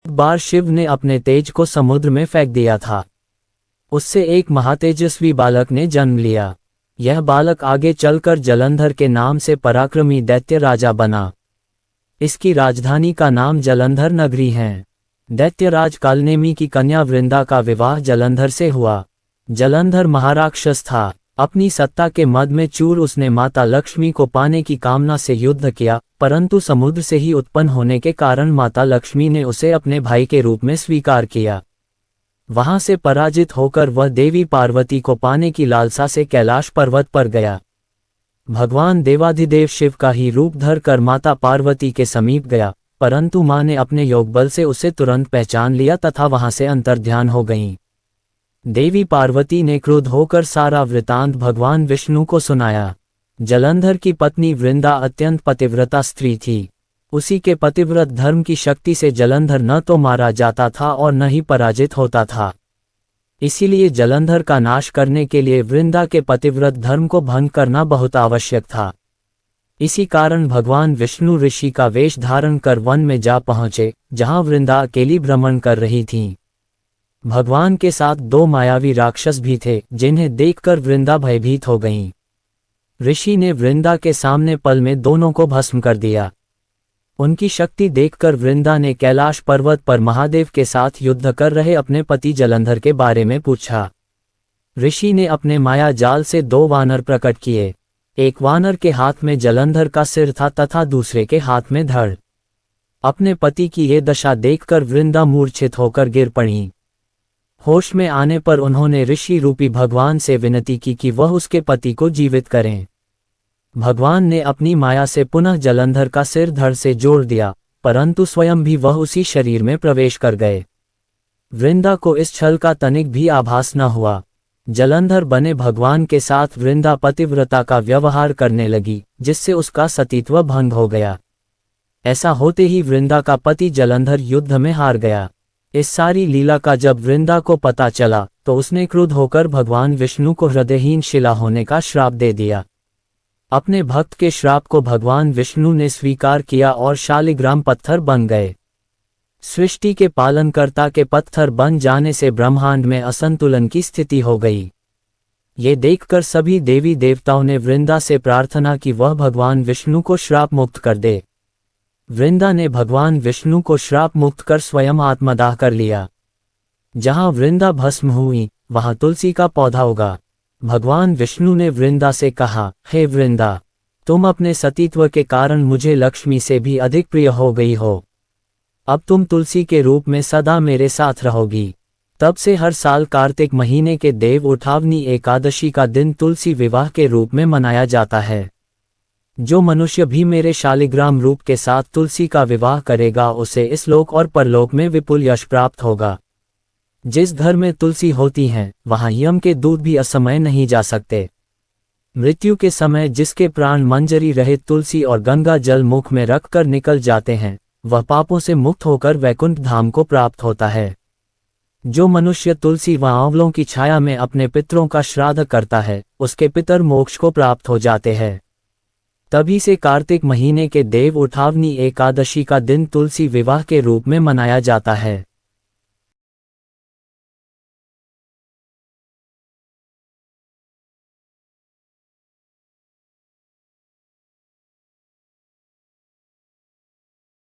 एक बार शिव ने अपने तेज को समुद्र में फेंक दिया था। उससे एक महातेजस्वी बालक ने जन्म लिया। यह बालक आगे चलकर जलंधर के नाम से पराक्रमी दैत्य राजा बना। इसकी राजधानी का नाम जलंधर नगरी है। दैत्यराज कालनेमी की कन्या वृंदा का विवाह जलंधर से हुआ। जलंधर महाराक्षस था। अपनी सत्ता के मद में चूर उसने माता लक्ष्मी को पाने की कामना से युद्ध किया, परंतु समुद्र से ही उत्पन्न होने के कारण माता लक्ष्मी ने उसे अपने भाई के रूप में स्वीकार किया। वहां से पराजित होकर वह देवी पार्वती को पाने की लालसा से कैलाश पर्वत पर गया। भगवान देवाधिदेव शिव का ही रूप धर कर माता पार्वती के समीप गया, परंतु मां ने अपने योगबल से उसे तुरंत पहचान लिया तथा वहां से अंतर्ध्यान हो गईं। देवी पार्वती ने क्रुद्ध होकर सारा वृतांत भगवान विष्णु को सुनाया। जलंधर की पत्नी वृंदा अत्यंत पतिव्रता स्त्री थी। उसी के पतिव्रत धर्म की शक्ति से जलंधर न तो मारा जाता था और न ही पराजित होता था। इसीलिए जलंधर का नाश करने के लिए वृंदा के पतिव्रत धर्म को भंग करना बहुत आवश्यक था। इसी कारण भगवान विष्णु ऋषि का वेश धारण कर वन में जा पहुंचे, जहां वृंदा अकेली भ्रमण कर रही थीं। भगवान के साथ दो मायावी राक्षस भी थे, जिन्हें देखकर वृंदा भयभीत हो गईं। ऋषि ने वृंदा के सामने पल में दोनों को भस्म कर दिया। उनकी शक्ति देखकर वृंदा ने कैलाश पर्वत पर महादेव के साथ युद्ध कर रहे अपने पति जलंधर के बारे में पूछा। ऋषि ने अपने माया जाल से दो वानर प्रकट किए। एक वानर के हाथ में जलंधर का सिर था तथा दूसरे के हाथ में धड़। अपने पति की ये दशा देखकर वृंदा मूर्छित होकर गिर पड़ी। होश में आने पर उन्होंने ऋषि रूपी भगवान से विनती की कि वह उसके पति को जीवित करें। भगवान ने अपनी माया से पुनः जलंधर का सिर धड़ से जोड़ दिया, परंतु स्वयं भी वह उसी शरीर में प्रवेश कर गए। वृंदा को इस छल का तनिक भी आभास न हुआ। जलंधर बने भगवान के साथ वृंदा पतिव्रता का व्यवहार करने लगी, जिससे उसका सतीत्व भंग हो गया। ऐसा होते ही वृंदा का पति जलंधर युद्ध में हार गया। इस सारी लीला का जब वृंदा को पता चला तो उसने क्रुद्ध होकर भगवान विष्णु को हृदयहीन शिला होने का श्राप दे दिया। अपने भक्त के श्राप को भगवान विष्णु ने स्वीकार किया और शालिग्राम पत्थर बन गए। सृष्टि के पालनकर्ता के पत्थर बन जाने से ब्रह्मांड में असंतुलन की स्थिति हो गई। ये देखकर सभी देवी देवताओं ने वृंदा से प्रार्थना की वह भगवान विष्णु को श्राप मुक्त कर दे। वृंदा ने भगवान विष्णु को श्राप मुक्त कर स्वयं आत्मदाह कर लिया। जहां वृंदा भस्म हुई, वहां तुलसी का पौधा उगा। भगवान विष्णु ने वृंदा से कहा, हे वृंदा, तुम अपने सतीत्व के कारण मुझे लक्ष्मी से भी अधिक प्रिय हो गई हो। अब तुम तुलसी के रूप में सदा मेरे साथ रहोगी। तब से हर साल कार्तिक महीने के देव उठावनी एकादशी का दिन तुलसी विवाह के रूप में मनाया जाता है। जो मनुष्य भी मेरे शालिग्राम रूप के साथ तुलसी का विवाह करेगा उसे इस लोक और परलोक में विपुल यश प्राप्त होगा। जिस घर में तुलसी होती है, वहां यम के दूत भी असमय नहीं जा सकते। मृत्यु के समय जिसके प्राण मंजरी रहित तुलसी और गंगा जल मुख में रखकर निकल जाते हैं, वह पापों से मुक्त होकर वैकुंठ धाम को प्राप्त होता है। जो मनुष्य तुलसी व आंवलों की छाया में अपने पितरों का श्राद्ध करता है, उसके पितर मोक्ष को प्राप्त हो जाते हैं। तभी से कार्तिक महीने के देव उठावनी एकादशी का दिन तुलसी विवाह के रूप में मनाया जाता है।